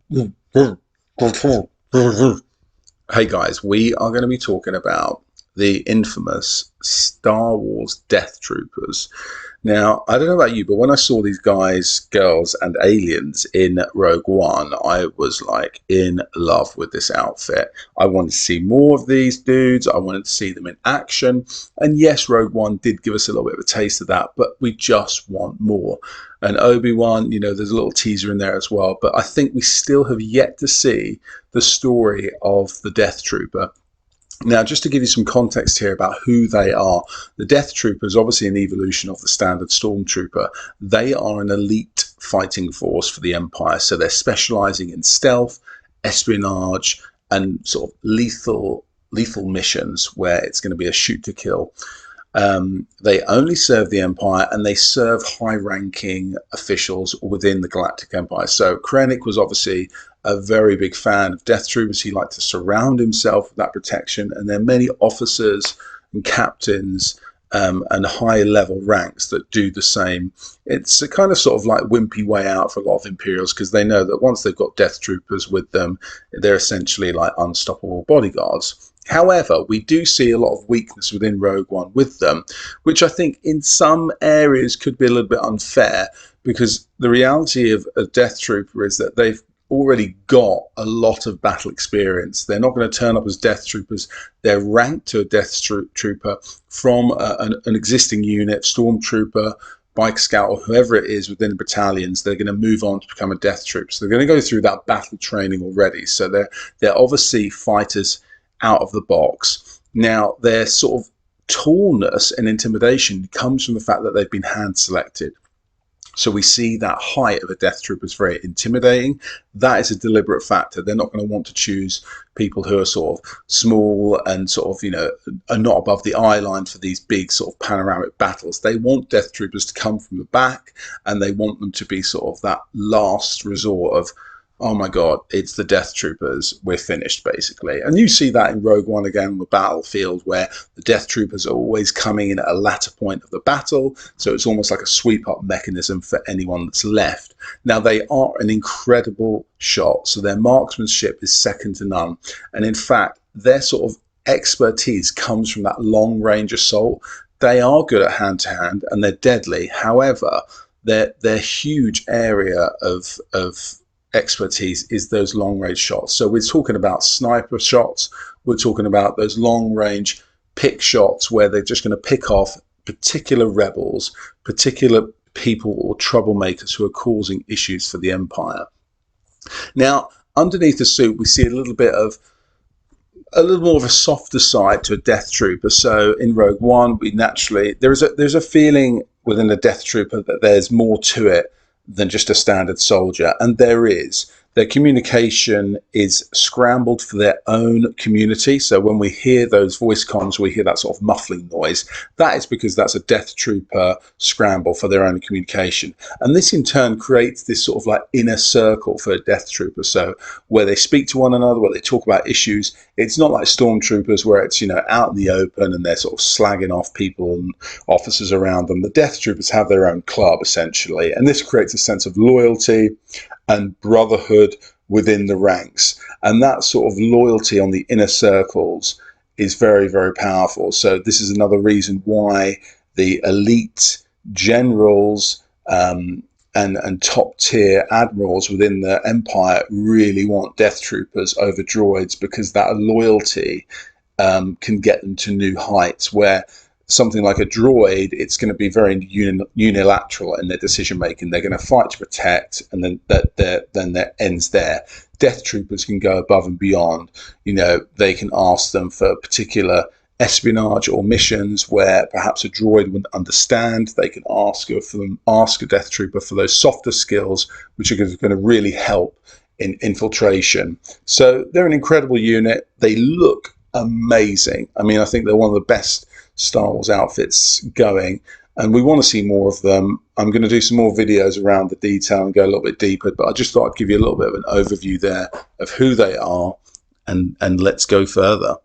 Hey guys, we are going to be talking about the infamous Star Wars Death Troopers. Now, I don't know about you, but when I saw these guys, girls, and aliens in Rogue One, I was like in love with this outfit. I wanted to see more of these dudes. I wanted to see them in action. And yes, Rogue One did give us a little bit of a taste of that, but we just want more. And Obi-Wan, there's a little teaser in there as well, but I think we still have yet to see the story of the Death Trooper. Now, just to give you some context here about who they are, the Death Trooper is obviously an evolution of the standard stormtrooper. They are an elite fighting force for the Empire, so they're specializing in stealth, espionage, and sort of lethal missions where it's going to be a shoot to kill. They only serve the Empire, and they serve high-ranking officials within the Galactic Empire. So Krennic was obviously a very big fan of Death Troopers. He liked to surround himself with that protection, and there are many officers and captains and high-level ranks that do the same. It's a kind of sort of like wimpy way out for a lot of Imperials, because they know that once they've got Death Troopers with them, they're essentially like unstoppable bodyguards. However, we do see a lot of weakness within Rogue One with them, which I think in some areas could be a little bit unfair, because the reality of a Death Trooper is that they've already got a lot of battle experience. They're not going to turn up as Death Troopers. They're ranked to a Death Trooper from an existing unit, Stormtrooper, Bike Scout, or whoever it is within the battalions. They're going to move on to become a Death Trooper. So they're going to go through that battle training already. So they're obviously fighters out of the box. Now, their sort of tallness and intimidation comes from the fact that they've been hand selected. So we see that height of a Death Trooper is very intimidating. That is a deliberate factor. They're not going to want to choose people who are sort of small and sort of, are not above the eye line for these big sort of panoramic battles. They want Death Troopers to come from the back, and they want them to be sort of that last resort of, oh my God, it's the Death Troopers, we're finished, basically. And you see that in Rogue One again on the battlefield, where the Death Troopers are always coming in at a latter point of the battle, so it's almost like a sweep-up mechanism for anyone that's left. Now, they are an incredible shot, so their marksmanship is second to none. And in fact, their sort of expertise comes from that long-range assault. They are good at hand-to-hand, and they're deadly. However, their huge area of expertise is those long range shots. So we're talking about sniper shots, we're talking about those long range pick shots where they're just going to pick off particular rebels, particular people or troublemakers who are causing issues for the Empire. Now, underneath the suit, we see a little more of a softer side to a Death Trooper. So in Rogue One, we naturally there's a feeling within a Death Trooper that there's more to it than just a standard soldier, and there is. Their communication is scrambled for their own community. So when we hear those voice comms, we hear that sort of muffling noise. That is because that's a Death Trooper scramble for their own communication. And this in turn creates this sort of like inner circle for a Death Trooper. So where they speak to one another, where they talk about issues, it's not like Stormtroopers where it's, out in the open and they're sort of slagging off people and officers around them. The Death Troopers have their own club, essentially. And this creates a sense of loyalty and brotherhood within the ranks. And that sort of loyalty on the inner circles is very, very powerful. So this is another reason why the elite generals and top tier admirals within the Empire really want Death Troopers over droids, because that loyalty can get them to new heights, where something like a droid, it's going to be very unilateral in their decision making. They're going to fight to protect, and then that ends there. Death Troopers can go above and beyond. They can ask them for particular espionage or missions where perhaps a droid wouldn't understand. They can ask a Death Trooper for those softer skills, which are going to really help in infiltration. So they're an incredible unit. They look amazing. I mean, I think they're one of the best Star Wars outfits going, and we want to see more of them. I'm going to do some more videos around the detail and go a little bit deeper, but I just thought I'd give you a little bit of an overview there of who they are, and let's go further.